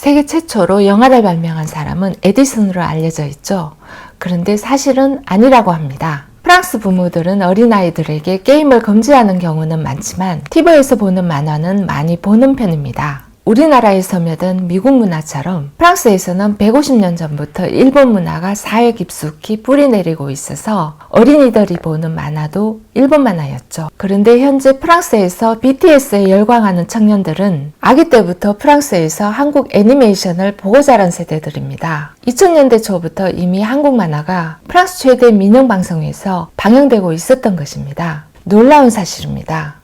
세계 최초로 영화를 발명한 사람은 에디슨으로 알려져 있죠. 그런데 사실은 아니라고 합니다. 프랑스 부모들은 어린아이들에게 게임을 금지하는 경우는 많지만 TV에서 보는 만화는 많이 보는 편입니다. 우리나라에 서며든 미국 문화처럼 프랑스에서는 150년 전부터 일본 문화가 사회 깊숙이 뿌리내리고 있어서 어린이들이 보는 만화도 일본 만화였죠. 그런데 현재 프랑스에서 BTS에 열광하는 청년들은 아기 때부터 프랑스에서 한국 애니메이션을 보고 자란 세대들입니다. 2000년대 초부터 이미 한국 만화가 프랑스 최대 민영방송에서 방영되고 있었던 것입니다. 놀라운 사실입니다.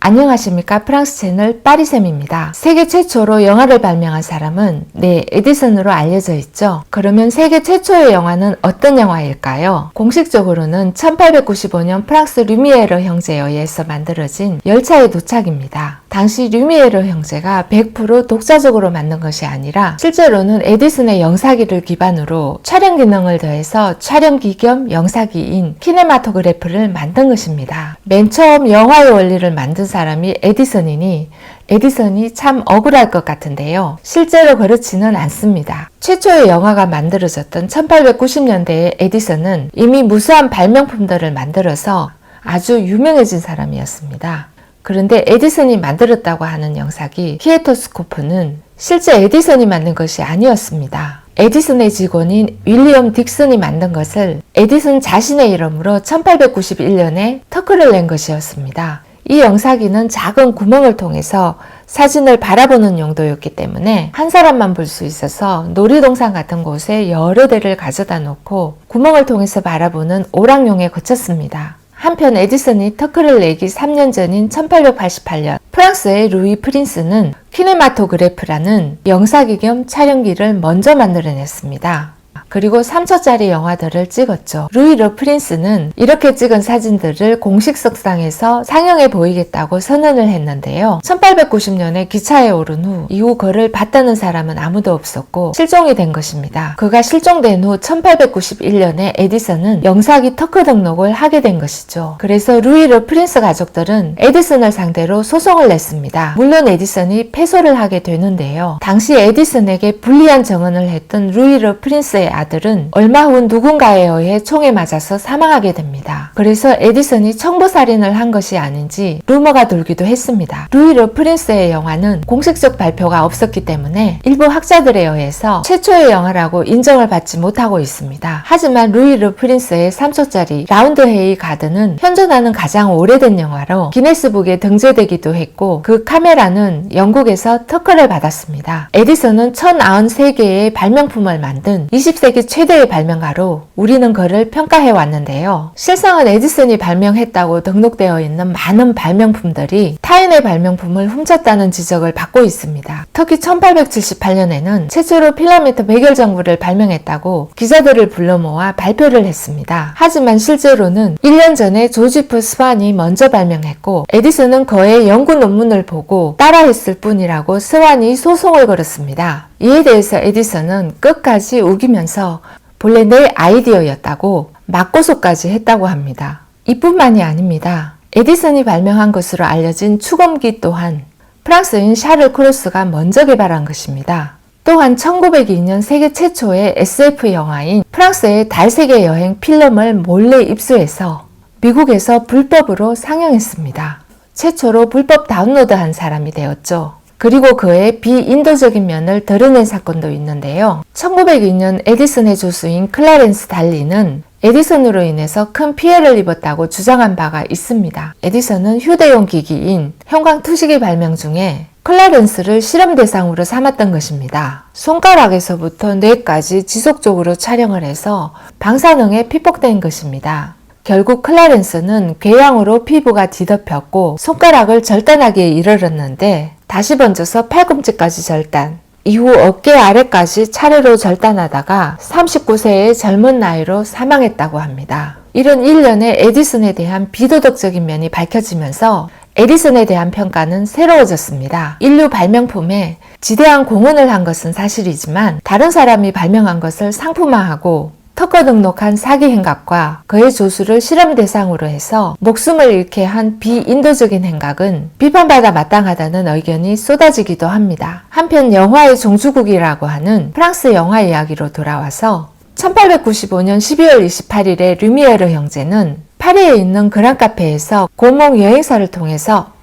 안녕하십니까. 프랑스 채널 파리쌤입니다. 세계 최초로 영화를 발명한 사람은 에디슨으로 알려져 있죠. 그러면 세계 최초의 영화는 어떤 영화일까요? 공식적으로는 1895년 프랑스 류미에르 형제에 의해서 만들어진 열차의 도착입니다. 당시 류미에르 형제가 100% 독자적으로 만든 것이 아니라 실제로는 에디슨의 영사기를 기반으로 촬영 기능을 더해서 촬영기 겸 영사기인 키네마토그래프를 만든 것입니다. 맨 처음 영화의 원리를 만든 사람이 에디슨이니 에디슨이 참 억울할 것 같은데요. 실제로 그렇지는 않습니다. 최초의 영화가 만들어졌던 1890년대에 에디슨은 이미 무수한 발명품들을 만들어서 아주 유명해진 사람이었습니다. 그런데 에디슨이 만들었다고 하는 영사기 키네토스코프는 실제 에디슨이 만든 것이 아니었습니다. 에디슨의 직원인 윌리엄 딕슨이 만든 것을 에디슨 자신의 이름으로 1891년에 터크를 낸 것이었습니다. 이 영사기는 작은 구멍을 통해서 사진을 바라보는 용도였기 때문에 한 사람만 볼 수 있어서 놀이동산 같은 곳에 여러 대를 가져다 놓고 구멍을 통해서 바라보는 오락용에 거쳤습니다. 한편 에디슨이 터크를 내기 3년 전인 1888년 프랑스의 루이 프린스는 키네마토그래프라는 영사기 겸 촬영기를 먼저 만들어냈습니다. 그리고 3초짜리 영화들을 찍었죠. 루이 르 프린스는 이렇게 찍은 사진들을 공식 석상에서 상영해 보이겠다고 선언을 했는데요. 1890년에 기차에 오른 후 이후 그를 봤다는 사람은 아무도 없었고 실종이 된 것입니다. 그가 실종된 후 1891년에 에디슨은 영사기 터크 등록을 하게 된 것이죠. 그래서 루이 르 프린스 가족들은 에디슨을 상대로 소송을 냈습니다. 물론 에디슨이 패소를 하게 되는데요. 당시 에디슨에게 불리한 증언을 했던 루이 르 프린스의 아들은 얼마 후 누군가에 의해 총에 맞아서 사망하게 됩니다. 그래서 에디슨이 청부살인을 한 것이 아닌지 루머가 돌기도 했습니다. 루이 르 프린스의 영화는 공식적 발표가 없었기 때문에 일부 학자들에 의해서 최초의 영화라고 인정을 받지 못하고 있습니다. 하지만 루이 르 프린스의 3초짜리 라운드 헤이 가든은 현존하는 가장 오래된 영화로 기네스북에 등재되기도 했고 그 카메라는 영국에서 특허를 받았습니다. 에디슨은 1093개의 발명품을 만든 20세기 최대의 발명가로 우리는 그를 평가해 왔는데요. 실상은 에디슨이 발명했다고 등록되어 있는 많은 발명품들이 타인의 발명품을 훔쳤다는 지적을 받고 있습니다. 특히 1878년에는 최초로 필라멘트 백열전구를 발명했다고 기자들을 불러 모아 발표를 했습니다. 하지만 실제로는 1년 전에 조지프 스완이 먼저 발명했고 에디슨은 그의 연구 논문을 보고 따라했을 뿐이라고 스완이 소송을 걸었습니다. 이에 대해서 에디슨은 끝까지 우기면서 본래 내 아이디어였다고 맞고소까지 했다고 합니다. 이뿐만이 아닙니다. 에디슨이 발명한 것으로 알려진 축음기 또한 프랑스인 샤를 크루스가 먼저 개발한 것입니다. 또한 1902년 세계 최초의 SF 영화인 프랑스의 달세계 여행 필름을 몰래 입수해서 미국에서 불법으로 상영했습니다. 최초로 불법 다운로드한 사람이 되었죠. 그리고 그의 비인도적인 면을 드러낸 사건도 있는데요. 1902년 에디슨의 조수인 클라렌스 달리는 에디슨으로 인해서 큰 피해를 입었다고 주장한 바가 있습니다. 에디슨은 휴대용 기기인 형광투시기 발명 중에 클라렌스를 실험 대상으로 삼았던 것입니다. 손가락에서부터 뇌까지 지속적으로 촬영을 해서 방사능에 피폭된 것입니다. 결국 클라렌스는 궤양으로 피부가 뒤덮였고 손가락을 절단하기에 이르렀는데 다시 번져서 팔꿈치까지 절단, 이후 어깨 아래까지 차례로 절단하다가 39세의 젊은 나이로 사망했다고 합니다. 이런 일련의 에디슨에 대한 비도덕적인 면이 밝혀지면서 에디슨에 대한 평가는 새로워졌습니다. 인류 발명품에 지대한 공헌을 한 것은 사실이지만 다른 사람이 발명한 것을 상품화하고 특허 등록한 사기 행각과 그의 조수를 실험 대상으로 해서 목숨을 잃게 한 비인도적인 행각은 비판받아 마땅하다는 의견이 쏟아지기도 합니다. 한편 영화의 종주국이라고 하는 프랑스 영화 이야기로 돌아와서 1895년 12월 28일에 류미에르 형제는 파리에 있는 그랑카페에서 고몽 여행사를 통해서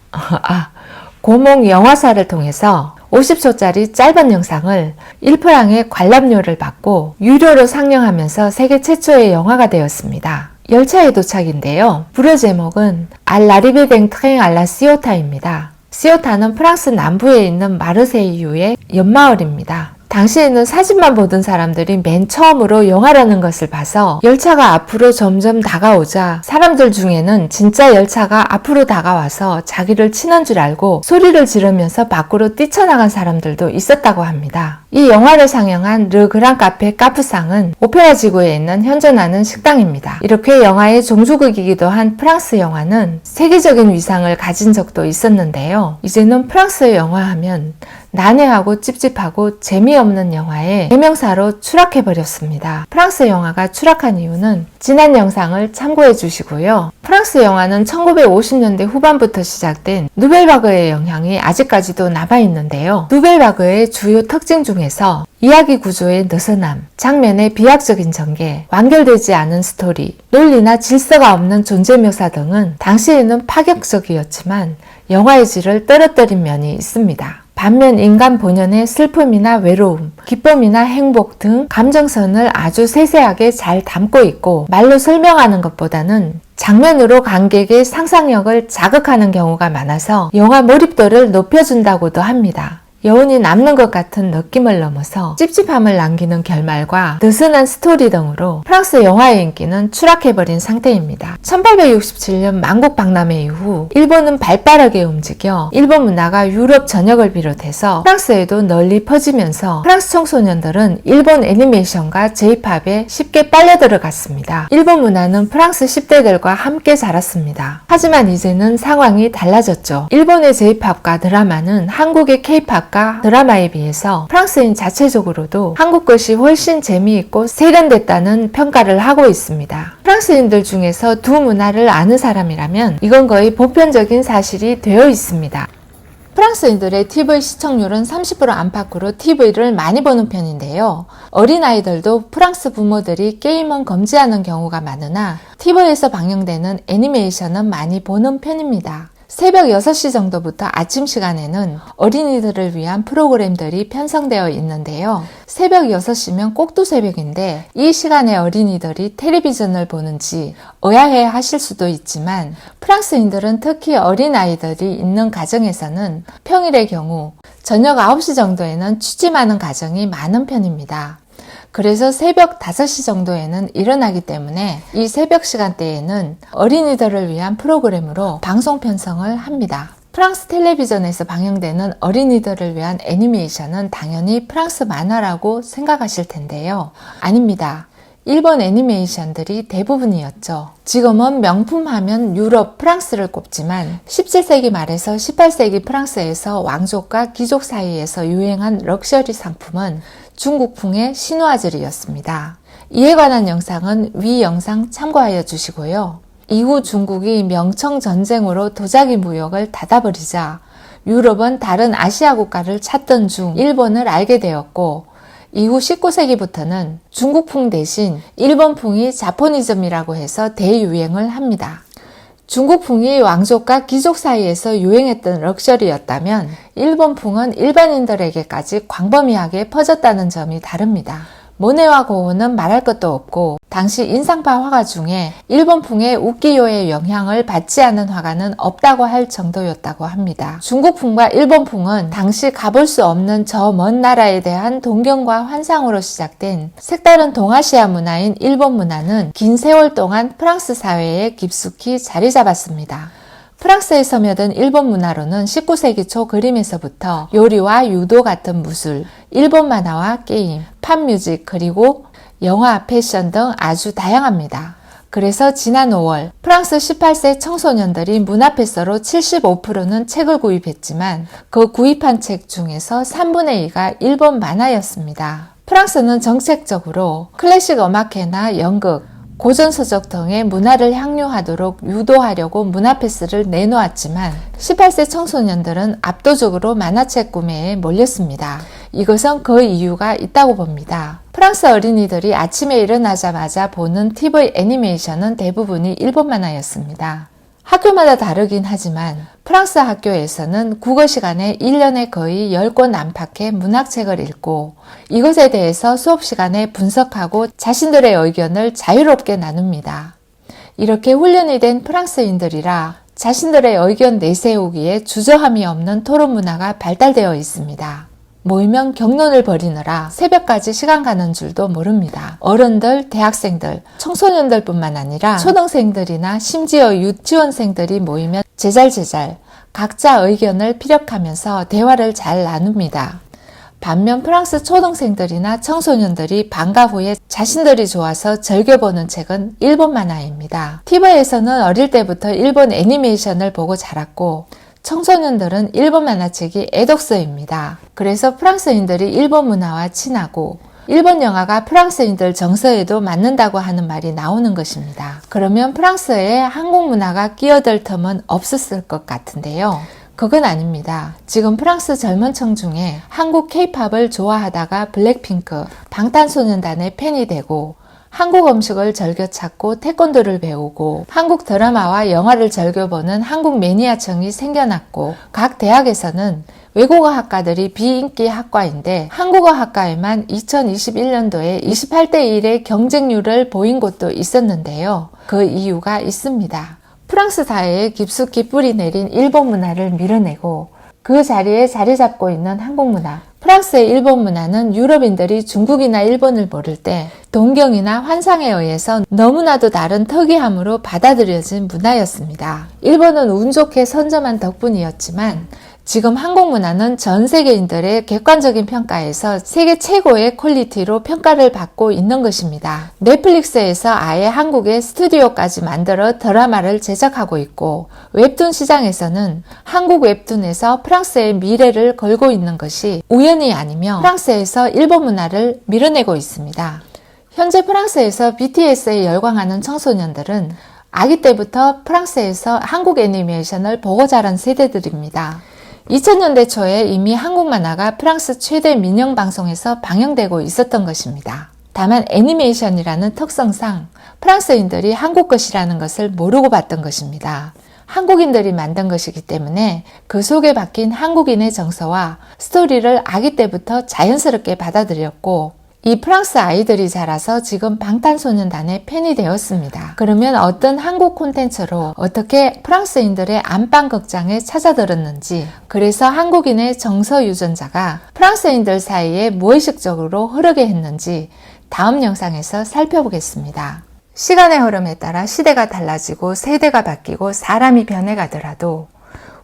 고몽 영화사를 통해서 50초짜리 짧은 영상을 1프랑의 관람료를 받고 유료로 상영하면서 세계 최초의 영화가 되었습니다. 열차의 도착인데요. 불의 제목은 알라리베 댕트랭 알라 시오타입니다. 시오타는 프랑스 남부에 있는 마르세유의 옆마을입니다. 당시에는 사진만 보던 사람들이 맨 처음으로 영화라는 것을 봐서 열차가 앞으로 점점 다가오자 사람들 중에는 진짜 열차가 앞으로 다가와서 자기를 치는 줄 알고 소리를 지르면서 밖으로 뛰쳐나간 사람들도 있었다고 합니다. 이 영화를 상영한 르 그랑 카페 카프상은 오페라 지구에 있는 현존하는 식당입니다. 이렇게 영화의 종주국이기도 한 프랑스 영화는 세계적인 위상을 가진 적도 있었는데요. 이제는 프랑스 영화 하면 난해하고 찝찝하고 재미없는 영화의 대명사로 추락해버렸습니다. 프랑스 영화가 추락한 이유는 지난 영상을 참고해 주시고요. 프랑스 영화는 1950년대 후반부터 시작된 누벨바그의 영향이 아직까지도 남아있는데요. 누벨바그의 주요 특징 중에서 이야기 구조의 느슨함, 장면의 비약적인 전개, 완결되지 않은 스토리, 논리나 질서가 없는 존재 묘사 등은 당시에는 파격적이었지만 영화의 질을 떨어뜨린 면이 있습니다. 반면 인간 본연의 슬픔이나 외로움, 기쁨이나 행복 등 감정선을 아주 세세하게 잘 담고 있고 말로 설명하는 것보다는 장면으로 관객의 상상력을 자극하는 경우가 많아서 영화 몰입도를 높여준다고도 합니다. 여운이 남는 것 같은 느낌을 넘어서 찝찝함을 남기는 결말과 느슨한 스토리 등으로 프랑스 영화의 인기는 추락해버린 상태입니다. 1867년 만국 박람회 이후 일본은 발빠르게 움직여 일본 문화가 유럽 전역을 비롯해서 프랑스에도 널리 퍼지면서 프랑스 청소년들은 일본 애니메이션과 J-팝에 쉽게 빨려 들어갔습니다. 일본 문화는 프랑스 10대들과 함께 자랐습니다. 하지만 이제는 상황이 달라졌죠. 일본의 J-팝과 드라마는 한국의 K-팝과 드라마에 비해서 프랑스인 자체적으로도 한국 것이 훨씬 재미있고 세련됐다는 평가를 하고 있습니다. 프랑스인들 중에서 두 문화를 아는 사람이라면 이건 거의 보편적인 사실이 되어 있습니다. 프랑스인들의 TV 시청률은 30% 안팎으로 TV를 많이 보는 편인데요. 어린아이들도 프랑스 부모들이 게임은 금지하는 경우가 많으나 TV에서 방영되는 애니메이션은 많이 보는 편입니다. 새벽 6시 정도부터 아침 시간에는 어린이들을 위한 프로그램들이 편성되어 있는데요. 새벽 6시면 꼭두 새벽인데 이 시간에 어린이들이 텔레비전을 보는지 의아해 하실 수도 있지만 프랑스인들은 특히 어린아이들이 있는 가정에서는 평일의 경우 저녁 9시 정도에는 취침하는 가정이 많은 편입니다. 그래서 새벽 5시 정도에는 일어나기 때문에 이 새벽 시간대에는 어린이들을 위한 프로그램으로 방송 편성을 합니다. 프랑스 텔레비전에서 방영되는 어린이들을 위한 애니메이션은 당연히 프랑스 만화라고 생각하실 텐데요. 아닙니다. 일본 애니메이션들이 대부분이었죠. 지금은 명품 하면 유럽, 프랑스를 꼽지만 17세기 말에서 18세기 프랑스에서 왕족과 귀족 사이에서 유행한 럭셔리 상품은 중국풍의 신화질이었습니다. 이에 관한 영상은 위 영상 참고하여 주시고요. 이후 중국이 명청 전쟁으로 도자기 무역을 닫아버리자 유럽은 다른 아시아 국가를 찾던 중 일본을 알게 되었고 이후 19세기부터는 중국풍 대신 일본풍이 자포니즘이라고 해서 대유행을 합니다. 중국풍이 왕족과 귀족 사이에서 유행했던 럭셔리였다면 일본풍은 일반인들에게까지 광범위하게 퍼졌다는 점이 다릅니다. 모네와 고흐는 말할 것도 없고 당시 인상파 화가 중에 일본풍의 우키요의 영향을 받지 않은 화가는 없다고 할 정도였다고 합니다. 중국풍과 일본풍은 당시 가볼 수 없는 저 먼 나라에 대한 동경과 환상으로 시작된 색다른 동아시아 문화인 일본 문화는 긴 세월 동안 프랑스 사회에 깊숙이 자리 잡았습니다. 프랑스에 스며든 일본 문화로는 19세기 초 그림에서부터 요리와 유도 같은 무술, 일본 만화와 게임, 팝뮤직 그리고 영화, 패션 등 아주 다양합니다. 그래서 지난 5월 프랑스 18세 청소년들이 문화패스로 75%는 책을 구입했지만 그 구입한 책 중에서 3분의 2가 일본 만화였습니다. 프랑스는 정책적으로 클래식 음악회나 연극, 고전서적 등의 문화를 향유하도록 유도하려고 문화 패스를 내놓았지만 18세 청소년들은 압도적으로 만화책 구매에 몰렸습니다. 이것은 그 이유가 있다고 봅니다. 프랑스 어린이들이 아침에 일어나자마자 보는 TV 애니메이션은 대부분이 일본 만화였습니다. 학교마다 다르긴 하지만 프랑스 학교에서는 국어 시간에 1년에 거의 10권 안팎의 문학책을 읽고 이것에 대해서 수업 시간에 분석하고 자신들의 의견을 자유롭게 나눕니다. 이렇게 훈련이 된 프랑스인들이라 자신들의 의견 내세우기에 주저함이 없는 토론 문화가 발달되어 있습니다. 모이면 격론을 벌이느라 새벽까지 시간 가는 줄도 모릅니다. 어른들, 대학생들, 청소년들 뿐만 아니라 초등생들이나 심지어 유치원생들이 모이면 제잘제잘 각자 의견을 피력하면서 대화를 잘 나눕니다. 반면 프랑스 초등생들이나 청소년들이 방과 후에 자신들이 좋아서 즐겨보는 책은 일본 만화입니다. TV에서는 어릴 때부터 일본 애니메이션을 보고 자랐고 청소년들은 일본 만화책이 애독서입니다. 그래서 프랑스인들이 일본 문화와 친하고 일본 영화가 프랑스인들 정서에도 맞는다고 하는 말이 나오는 것입니다. 그러면 프랑스에 한국 문화가 끼어들 틈은 없었을 것 같은데요. 그건 아닙니다. 지금 프랑스 젊은 층 중에 한국 K-팝을 좋아하다가 블랙핑크, 방탄소년단의 팬이 되고 한국 음식을 즐겨 찾고 태권도를 배우고 한국 드라마와 영화를 즐겨보는 한국 매니아층이 생겨났고 각 대학에서는 외국어 학과들이 비인기 학과인데 한국어 학과에만 2021년도에 28대 1의 경쟁률을 보인 곳도 있었는데요. 그 이유가 있습니다. 프랑스 사회에 깊숙이 뿌리 내린 일본 문화를 밀어내고 그 자리에 자리 잡고 있는 한국 문화. 프랑스의 일본 문화는 유럽인들이 중국이나 일본을 모를 때 동경이나 환상에 의해서 너무나도 다른 특이함으로 받아들여진 문화였습니다. 일본은 운 좋게 선점한 덕분이었지만 지금 한국 문화는 전 세계인들의 객관적인 평가에서 세계 최고의 퀄리티로 평가를 받고 있는 것입니다. 넷플릭스에서 아예 한국의 스튜디오까지 만들어 드라마를 제작하고 있고 웹툰 시장에서는 한국 웹툰에서 프랑스의 미래를 걸고 있는 것이 우연이 아니며 프랑스에서 일본 문화를 밀어내고 있습니다. 현재 프랑스에서 BTS에 열광하는 청소년들은 아기 때부터 프랑스에서 한국 애니메이션을 보고 자란 세대들입니다. 2000년대 초에 이미 한국 만화가 프랑스 최대 민영 방송에서 방영되고 있었던 것입니다. 다만 애니메이션이라는 특성상 프랑스인들이 한국 것이라는 것을 모르고 봤던 것입니다. 한국인들이 만든 것이기 때문에 그 속에 박힌 한국인의 정서와 스토리를 아기 때부터 자연스럽게 받아들였고 이 프랑스 아이들이 자라서 지금 방탄소년단의 팬이 되었습니다. 그러면 어떤 한국 콘텐츠로 어떻게 프랑스인들의 안방 극장에 찾아들었는지, 그래서 한국인의 정서 유전자가 프랑스인들 사이에 무의식적으로 흐르게 했는지 다음 영상에서 살펴보겠습니다. 시간의 흐름에 따라 시대가 달라지고 세대가 바뀌고 사람이 변해가더라도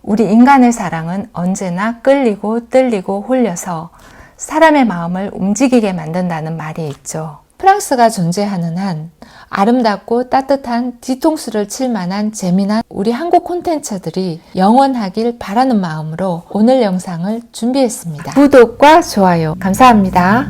우리 인간의 사랑은 언제나 끌리고 뜰리고 홀려서 사람의 마음을 움직이게 만든다는 말이 있죠. 프랑스가 존재하는 한 아름답고 따뜻한 뒤통수를 칠 만한 재미난 우리 한국 콘텐츠들이 영원하길 바라는 마음으로 오늘 영상을 준비했습니다. 구독과 좋아요 감사합니다.